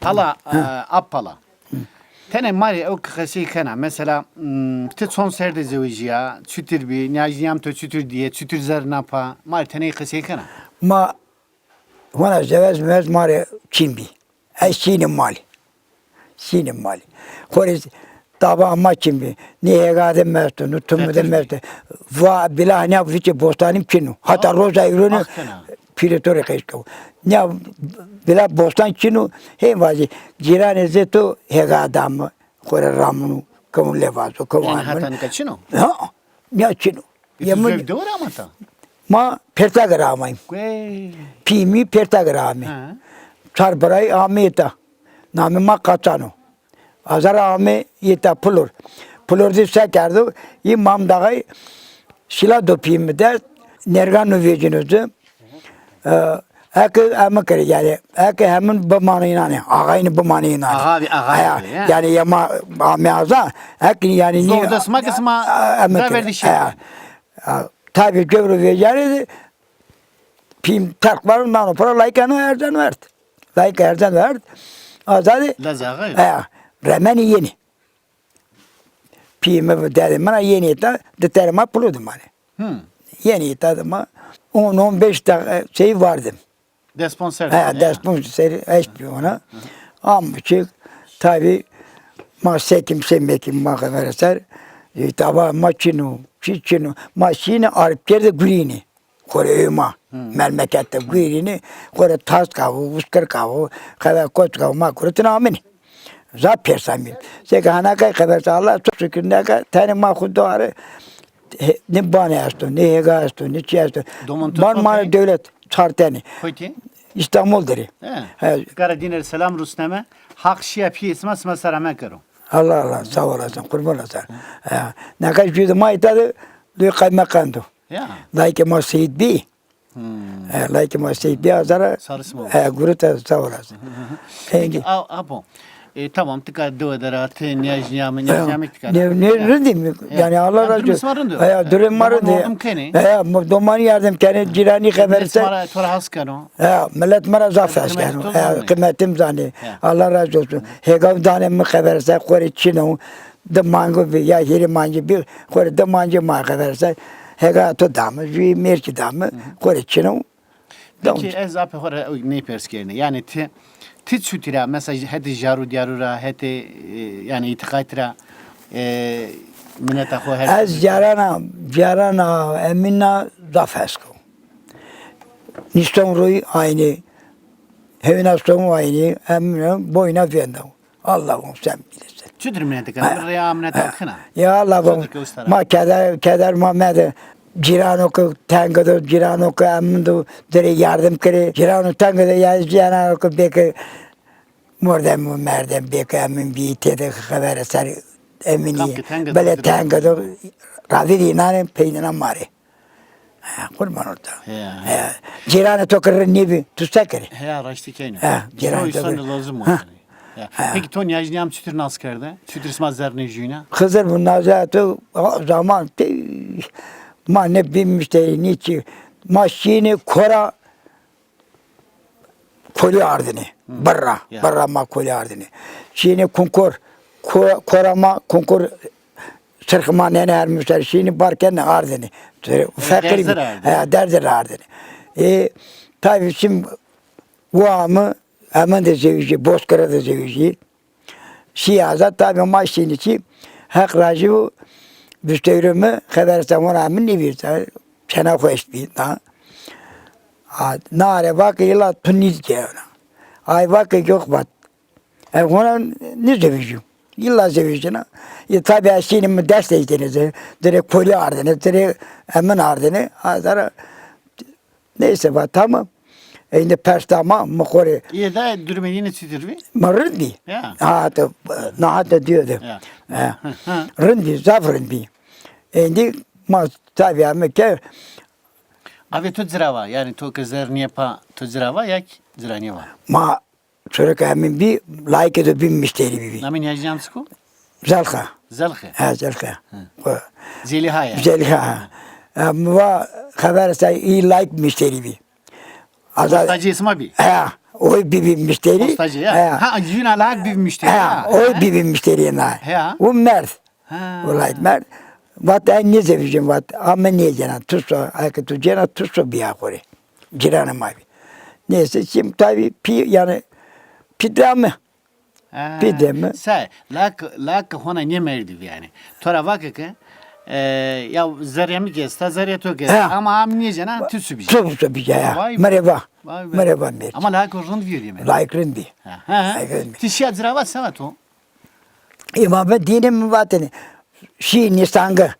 Pala, appala. Tene mari o kıkası kana mesela te son serde zevciya çütür bir niyaziyam to çütür diye çütür zernapa mari tene kıkası kana. Ma wana zevez mez mare çimbi. Ay Çin'in mali. Çin'in mali. Koriz taba ama çimbi. Niye gadem mestu, nutum de mestu. Va bila ne viçe bostanim çinu. Hatta roza ürünü piretore kayışkav. Ne bila bostan çinu hem vazi cirane zeto hegadam kore ramunu kamun levazo kamun. Yani hatan kaçino. Ha? Ne çinu? Yemin. Zevde var ama ta. Ma pertagramay. Güey. Pimi pertagramay. Çarbaray ameta. Nami ma kaçano. Azar ame yeta pulur. Pulur di sekerdu. İ mam dağay sila do pimi de nerganu vecinodu. Eke ama kere yani. Eke hemen bu manayına ne? Ağayını bu manayına ne? Ağa. Yani yama ame aza. Eke yani ni. Zordasma kısma da verdi şey. Tabi gövrü vecari pim takvarın nano para layıkanı erden verdi. Layıka erden verdi. Azadi. Lazağı. Remeni yeni. Pimi dedim bana yeni ita deterima puludum hani. Yeni ita ama 10-15 dakika şey vardı. Desponser. Desponser eşpiyona. Ama çık tabi ma sekim semekim ma vereser. Taba maçinu, çiçinu, maçini arıp yerde gürini. Kore öma, memlekette gürini, kore tas kavu, uskar kavu, kadar koç kavu, ma kore tınamini. Zap persamin. Seka hanakay kadar Allah çok şükür ne kadar tane ma kudarı ne bana astı, ne hega astı, ne çi astı. Ban ma devlet çarteni. Koyti? İstanbul deri. Karadiner selam Rusneme. Hak şiya piyesma smasara mekaro. Allah sağ olasın, kurban olasın. Ne kadar yüzü maytadı, duy kaymakandı. Like ma Seyit Bey. Like ma Seyit Bey azara. Sarısı mı? Guruta sağ olasın. Peki, abo. Tamam, tıkar dövdara, niyajniyamı tıkar. Ne rındım? Yani Allah razı olsun. Durum marındı. Domani yardım kene, cirani haberse. Tora haskano. Millet mara zafas kano. Kıymetim zani. Allah razı olsun. Hegav danem haberse, kore çino. Damango ya hiri manji bir, kore damanji ma haberse. Hega to damı, jüy merki damı, kore çino. Peki, ez apı hora ne perskerine? Yani Tit şutira mesela hadi jaru diyarura hadi yani itikatira mineta ho her. Az jarana emina zafesko. Niston roy aynı. Hevinaston aynı. Emina boyuna fiyenda. Allah'ım sen bilirsin. Çudur mineta kan ya mineta kına. Ya Allah'ım ma keder Muhammed Cirano ko tangado Cirano ko amdo dere yardım kere Cirano tangado ya Cirano ko beke mordem merdem beke amin bir tede haber eser emini böyle tangado radiri nane peynina mare kurban orada Cirano to kere nibi tustakere ya raştı kene Cirano sana lazım o Peki ton yajniyam çütür naskerde çütür smazlar nejüne Hızır bunlar zaten zaman ma ne bilmişleri niçin maşini kora koli ardını barra ma koli ardını şini kunkur korama kunkur sırkma ne ermişler şini barken ardını fakir derzer ardını tabii şimdi bu amı hemen de sevişi bozkara da sevişi siyaza tabii maşini için hak racı Büstevrim'i haberse ona min nivirse çena hoş bir na. Nare vakı ila tunniz ki ona. Ay vakı yok bat. Ona ne sevişim? İlla sevişine. Tabi aşinin ders eğitiniz. Direkt poli ardını, direkt emin ardını. Azara neyse bat tamam. Şimdi perstama mukore. İyi de durmayını çitirvi. Marındi. Da nahat diyordu. Rındi, zafrındi. Şimdi ma tabi ama ki Abi tu zirava yani tu kızlar niye pa tu zirava ya ziraniye var. Ma çocuk hemen bir like edip bir müşteri bir. Namin yajniyam sıku? Zalha. Zalha. Zalha. Zeliha ya. Zeliha. Ama haber say iyi like müşteri bir. Postacı ismi abi. O bir müşteri. Postacı ya. Ha, yün alak bir müşteri. Ha, o bir müşteri na. Ha. O mert. Ha. Olay mert. Vat en ne seveceğim vat. Ama ne cana tutsa, ayakta tu cana tutsa bir akore. Ciranım abi. Neyse şimdi tabii yani pidramı. Pidramı. Say, lak hona ne merdi yani. Tora vakık ya zarya mı gesta zarya to gesta ama am niye cana tüsü bir. Tüsü bir ya. Vay be. Merhaba. Vay be. Merhaba mer. Ama lak rund veriyor yani. Layıkın bir. Ha. Tişya ziravat savat o. İmamı dinim vatını. Şi Nisan'ı.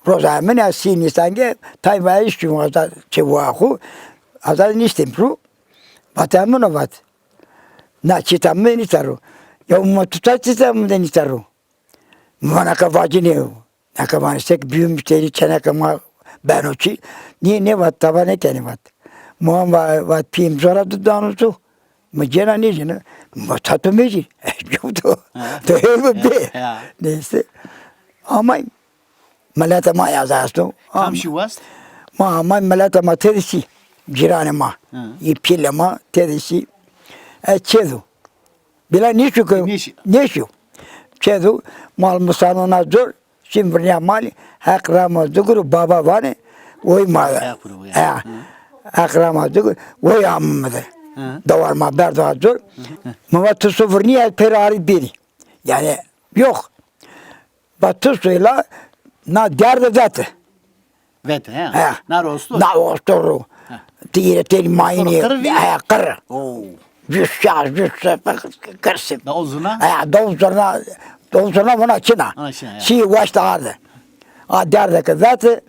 Rozamın ya Şi Nisan'ı. Tayyip'e işim azar çevuahu. Azar nistim şu. Vatamın o vat. Na çitamı nisaru. Ya umma tutar çitamı da nisaru. Mana kavacını. Ne kavan istek büyüm müşteri çene kama ben oçi. Ne vat tava ne tane vat. Muam vat pim zora dudanusu. Mecena ne cana. Matatu meci. Yoktu. Doğru be. Neyse. Ama malata ma yazastu. Tam şu was. Ma malata ma terisi. Ciranıma. İpilema terisi. Çedu. Bila nişu ko. Nişu. Çedu mal musanona zor. Şimdi mal akrama zugur baba vane. Oy mal. Akrama zugur. Oy ammadı. Davar ma berda zor. Mavat sıfır niye perari biri. Yani yok. Batı suyla na derdi zaten. Vet ha. Na rostu. Na rostu. Tire teri mayni. Kır. Oo. Yüzşar kırsın. Da uzuna. Dozuna buna çina. Şi başta vardı. A derdi ki zaten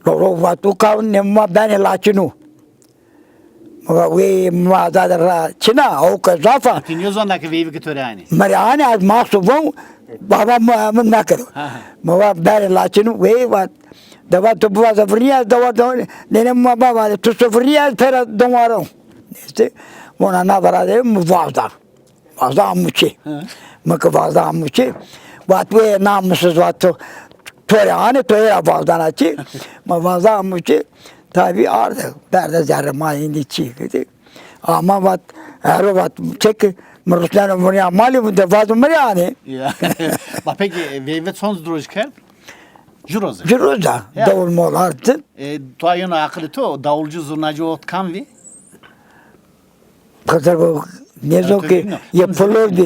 vatu kavun nemma beni laçinu. Ve mazadara çina o ka zafa. Tiniyozon ki vevi ki yani. Mariane az mahsubum babam nakır. Mava beni laçinu ve vat. Dava tu buva zafriya dava nenem baba tu zafriya pera domarım. İşte ona nazara de muvazda. Vazda amuçi. Mıkı vazda amuçi. Vat ve namussuz vatı. Töre vazdan açı. Ma vazda amuçi. Tabi ardı. Derde zerre mayindi çiğdi. Ama vat her vat çek Ruslan buraya mali bu da vazda mı yani? Bak peki vevet son duruşken Juroza. Juroza. Davul mol artık. Tuayın akıllı to davulcu zurnacı ot kanvi. Kadar bu ne zor ki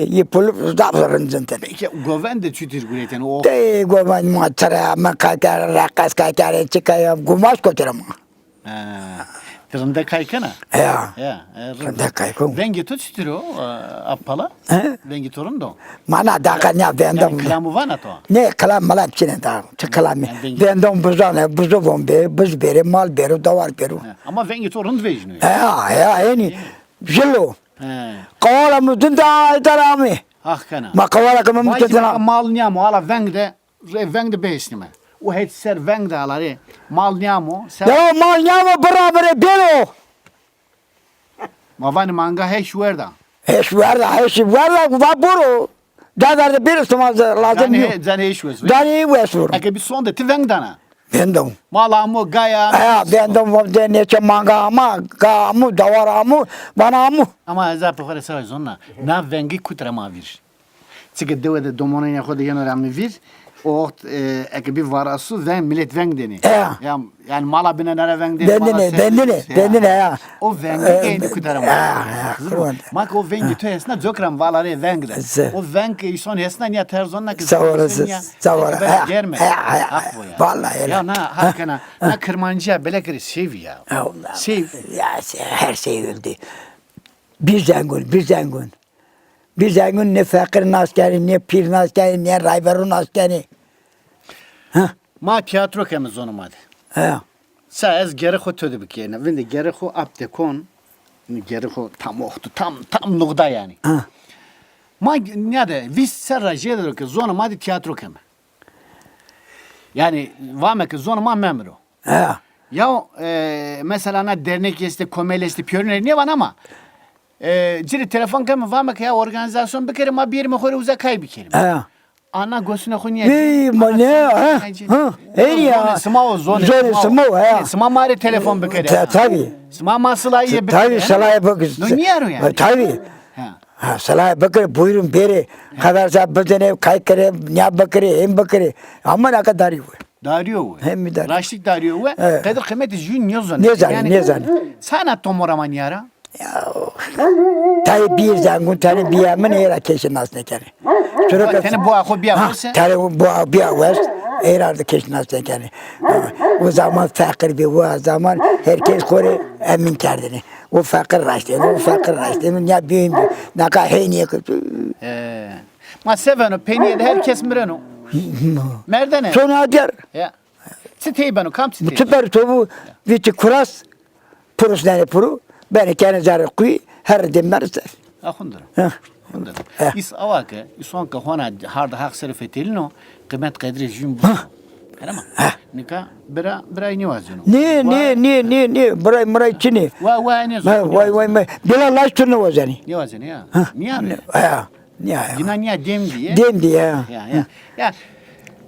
yapılır davranın zaten. Peki goven de çütür gureten o. De goven matara makakar rakas kakar çıkaya gumaş koteram. Tırında kaykana. Ya. Tırında kaykon. Vengi tut çütür o appala. Vengi torun da. Mana da kan ya vendom. Kalamu vana to. Ne kalam malam çine da. Çıkalam. Vendom buzana buzu bombe buz bere mal bere davar bere. Ama vengi torun vejnu. Ya yani. Jelo. Kavala mutun da itarami. Hakkana. Ma kavala kamam mutun da. Mal nyamo ala vengde besnime. O het ser vengde alare. Mal nyamo. Ya mal nyamo beraber bero. Ma vani manga heş verda. Heş verda va boro. Da bir stomaz lazım yok. Zane heş verda. Dani vesur. Eke bir son de ti vengdana. Vendom. Malamo gaya. Ya vendom de ne manga ama gamu davaramu banamu. Ama za pokore sa zonna. Na vengi kutra ma vir. Çünkü devede domona ya kode yanora vir. O eke bir varasu ve millet veng deni. Yani mala binenere veng deni. Dendine ya. O vengi kendi kutarama. Mak o vengi to esna zokram valare veng de. O vengi son esna ya terzonna ki. Savara. Germe. Vallahi. Ya na hakana na kırmancıya belekri sev ya. Sev. Ya her şey öldü. Bir zengun. Bir zengun ne fakir askeri, ne pir askeri, ne rayberun askeri. Ma tiyatro kemiz onu madi. Sa ez geri xo tödü bik yerine. Vinde geri xo apte kon. Geri xo tam oxtu. Tam nugda yani. Ma ne de vis serra jeder ki zonu madi tiyatro kemi. Yani vame ki zonu ma memro. Ya mesela na dernek este komelesti piyoneri ne var ama ciri telefon kemi vame ki ya organizasyon bir kere ma bir mi xore uza kay bir kere. ana gosuna konya. Ne ha? Ha. Ey ya. Sma o zone. Sma ya. Sma mari telefon bekere. Tabii. Sma masılay ye bekere. Tabii salaya bakın. No niye arıyor yani? Tabii. Ha. Ha salaya bakın buyurun beri. Kadar sa bazene kay kare ne bakare hem bakare. Ama ne kadar iyi. Darıyor. Hem mi darıyor? Raşlik darıyor ve Evet. kadir kıymeti jün ne zone. Ne zane. Sana tomoraman yara. Tabii bir zangun tane bir yaman era kesin aslında kere. Sonra Tene bu akı bir varsa. tane bu bir var. Herhalde kesin aslında kere. O zaman fakir bir o zaman herkes kore emin kendini. O fakir raştı. O fakir raştı. Ne büyüğüm. Ne kadar heyniye kötü. Ma seveno peniyede herkes mireno. Merdane. Sonra diğer Ya. Sitey beno kam sitey. süper topu vici kuras purus ne puru. Ben kendi zarı kuy her demler ister. Ahundur. Ha. Ahundur. Eh. İs avake, isonka hona harda hak sarf etilino, kıymet kadri jün bu. Tamam. Nika bira ne vazino? Ne bıray çini. Vay ne zor. Vay bila laştırını vazani. Ne vazino ya? Niye abi? Ha. Niye? Yine niye dem diye? Dem diye. Ya.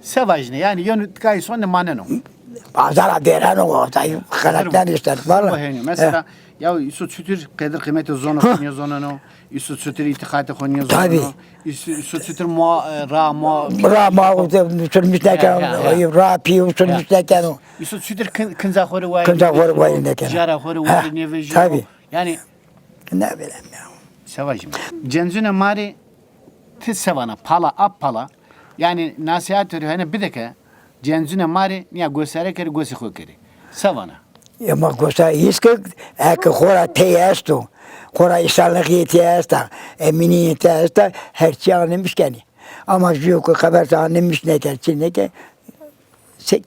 Sevajne yani yönü kay son maneno. Azara deren o dayı karakter ister valla. Mesela ya Yusuf Sütür kadir kıymeti zonu konuyor zonunu. Yusuf Sütür itikatı konuyor Tabii. zonunu. Yusuf Sütür ra Bravo sürmüşlerken rapi sürmüşlerken o. Yusuf Sütür kınza hori var. Kınza hori var ne kere. Jara hori var ne veji. Tabii. Yani Ne bileyim ya. sevajim. Cenzune mari tis sevana pala ap pala. Yani nasihat veriyor hani bir dakika. Cenzune mari niye göstere kere gösi kokeri. Sevana. Ya ma cosa iske ek hora teyasto. Hora insanlık yetiyasta. Eminiyete asta her şey anlamış kendi. Ama yok haber anlamış ne gerçi ne ki.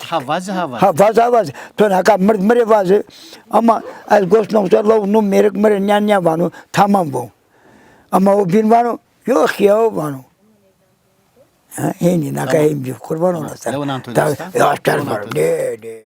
Havazı. Havaz. Tona ka mır vazı. Ama az gos nokta lav no merek mır nya vanu tamam bu. Ama o bin vanu yok ya vanu. Ha, hindi nakaimbi kurban olasın. Leonardo da Tabii. Vinci. Ya, ne.